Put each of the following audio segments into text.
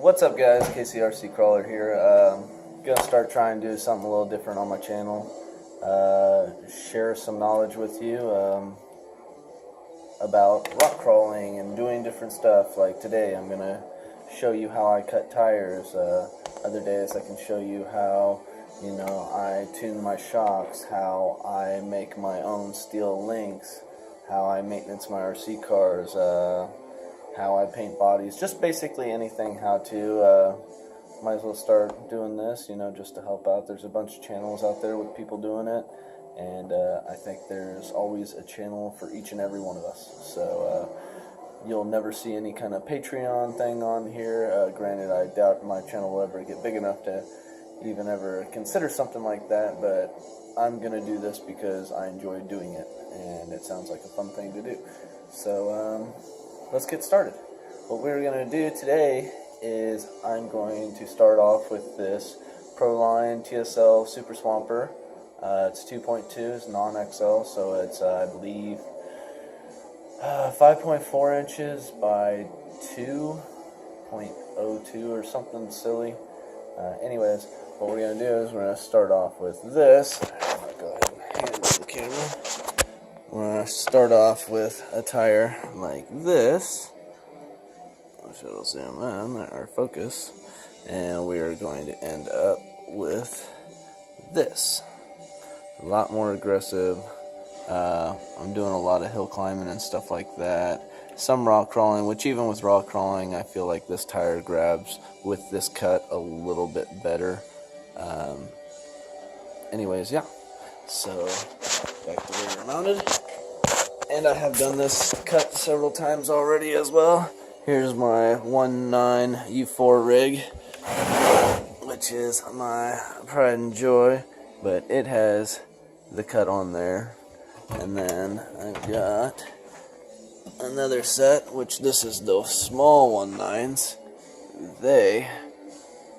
What's up, guys? KCRC Crawler here. Gonna start trying to do something a little different on my channel. Share some knowledge with you about rock crawling and doing different stuff. Like today, I'm gonna show you how I cut tires. Other days, I can show you how I tune my shocks, how I make my own steel links, how I maintenance my RC cars, how I paint bodies, just basically anything how to. Might as well start doing this, just to help out. There's a bunch of channels out there with people doing it, and I think there's always a channel for each and every one of us. So you'll never see any kind of Patreon thing on here. Granted, I doubt my channel will ever get big enough to even ever consider something like that, but I'm going to do this because I enjoy doing it, and it sounds like a fun thing to do. So let's get started. What we're going to do today is I'm going to start off with this Proline TSL Super Swamper. It's 2.2, it's non-XL, so it's I believe 5.4 inches by 2.02 or something silly. Anyways, what we're going to do is we're going to start off with this. I'm going to go ahead and hand it to the camera. We're going to start off with a tire like this. It'll zoom in, our focus, and we are going to end up with this. A lot more aggressive. I'm doing a lot of hill climbing and stuff like that. Some rock crawling, which even with rock crawling, I feel like this tire grabs with this cut a little bit better. Anyways, yeah. So, back to where you're mounted. And I have done this cut several times already as well. Here's my 1.9 U4 rig, which is my pride and joy, but it has the cut on there. And then I've got another set, which this is the small 1.9s. They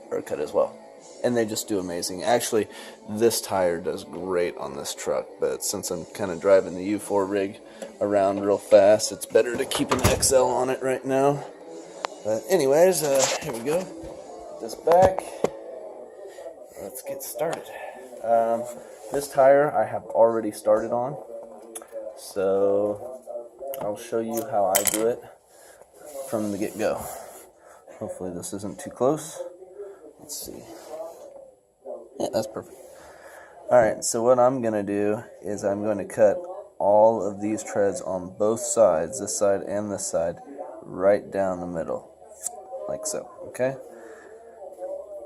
are cut as well, and they just do amazing. Actually, this tire does great on this truck, but since I'm kind of driving the U4 rig around real fast, it's better to keep an XL on it right now. But anyways, here we go. Put this back. Let's get started. This tire I have already started on, so I'll show you how I do it from the get-go. Hopefully this isn't too close. Let's see. Yeah, that's perfect. Alright, so what I'm going to do is I'm going to cut all of these treads on both sides, this side and this side, right down the middle, like so, okay?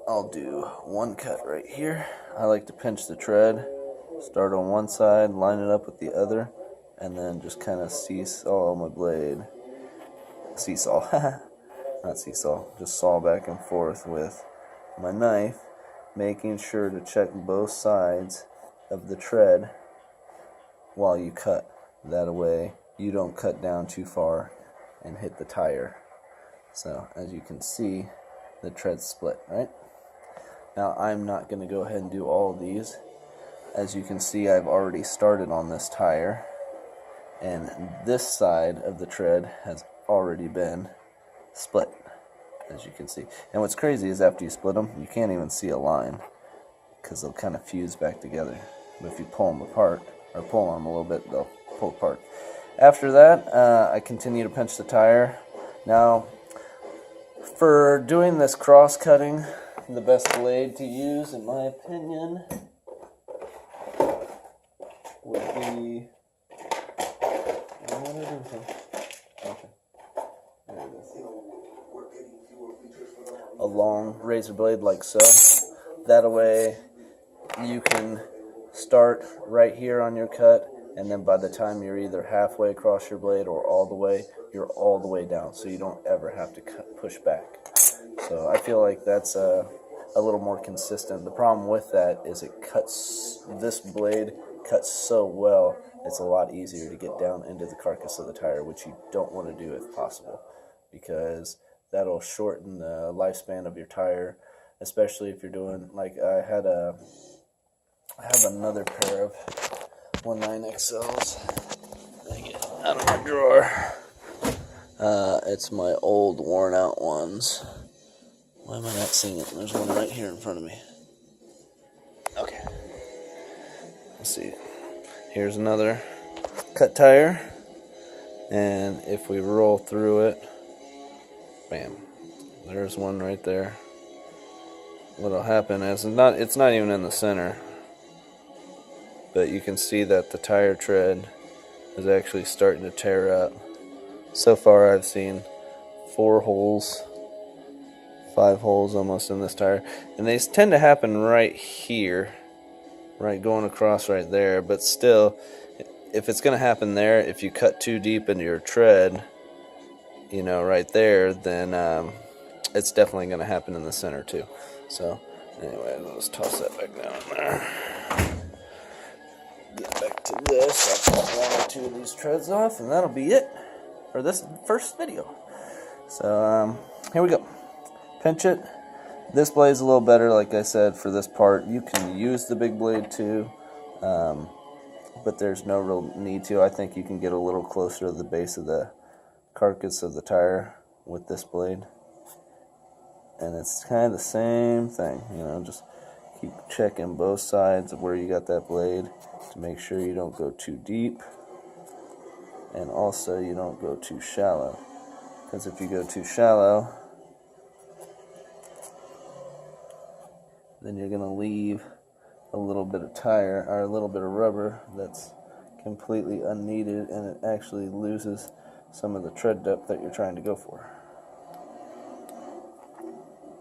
I'll do one cut right here. I like to pinch the tread, start on one side, line it up with the other, and then just kind of seesaw my blade. Seesaw, not seesaw, just saw back and forth with my knife, making sure to check both sides of the tread while you cut. That way you don't cut down too far and hit the tire. So as you can see, the tread's split, right? Now I'm not going to go ahead and do all of these. As you can see, I've already started on this tire, and this side of the tread has already been split, as you can see. And what's crazy is after you split them, you can't even see a line because they'll kind of fuse back together. But if you pull them apart, or pull on them a little bit, they'll pull apart. After that, I continue to pinch the tire. Now, for doing this cross-cutting, the best blade to use, in my opinion, would be... a long razor blade like so. That way you can start right here on your cut, and then by the time you're either halfway across your blade or all the way, you're all the way down, so you don't ever have to push back. So I feel like that's a little more consistent. The problem with that is it cuts, this blade cuts so well, it's a lot easier to get down into the carcass of the tire, which you don't want to do if possible, because that'll shorten the lifespan of your tire, especially if you're doing, like I have another pair of 1.9 XLs I get out of my drawer. It's my old worn out ones. Why am I not seeing it? There's one right here in front of me. Okay. Let's see. Here's another cut tire. And if we roll through it, bam. There's one right there. What'll happen is it's not even in the center. But you can see that the tire tread is actually starting to tear up. So far I've seen 4 holes, 5 holes almost in this tire, and they tend to happen right here, right going across right there. But still, if it's going to happen there, if you cut too deep into your tread, you know, right there, then it's definitely going to happen in the center too. So anyway, let's toss that back down in there. Get back to this. I'll pop 1 or 2 of these treads off, and that'll be it for this first video. So here we go. Pinch it. This blade's a little better, like I said, for this part. You can use the big blade too, but there's no real need to. I think you can get a little closer to the base of the carcass of the tire with this blade, and it's kind of the same thing. You know, just keep checking both sides of where you got that blade to make sure you don't go too deep, and also you don't go too shallow, because if you go too shallow, then you're going to leave a little bit of tire or a little bit of rubber that's completely unneeded, and it actually loses some of the tread depth that you're trying to go for.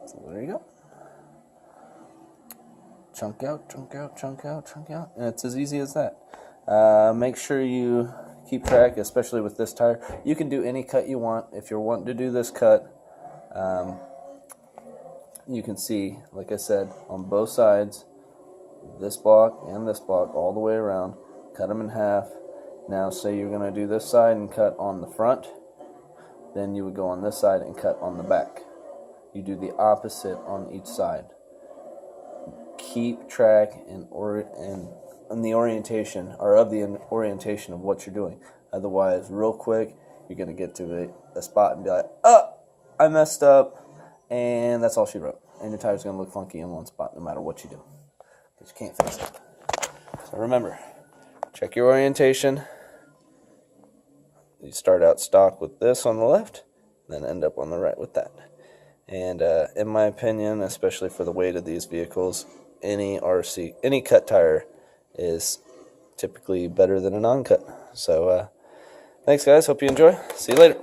So there you go. Chunk out, chunk out, chunk out, chunk out, and it's as easy as that. Make sure you keep track, especially with this tire. You can do any cut you want. If you're wanting to do this cut, you can see, like I said, on both sides, this block and this block all the way around, cut them in half. Now say you're going to do this side and cut on the front, then you would go on this side and cut on the back. You do the opposite on each side. Keep track and the orientation, or of the orientation of what you're doing. Otherwise, real quick, you're going to get to a spot and be like, oh, I messed up. And that's all she wrote. And your tire's going to look funky in one spot no matter what you do, because you can't fix it. So remember, check your orientation. You start out stock with this on the left, then end up on the right with that. And in my opinion, especially for the weight of these vehicles, any cut tire is typically better than a non-cut. So thanks guys, hope you enjoy. See you later.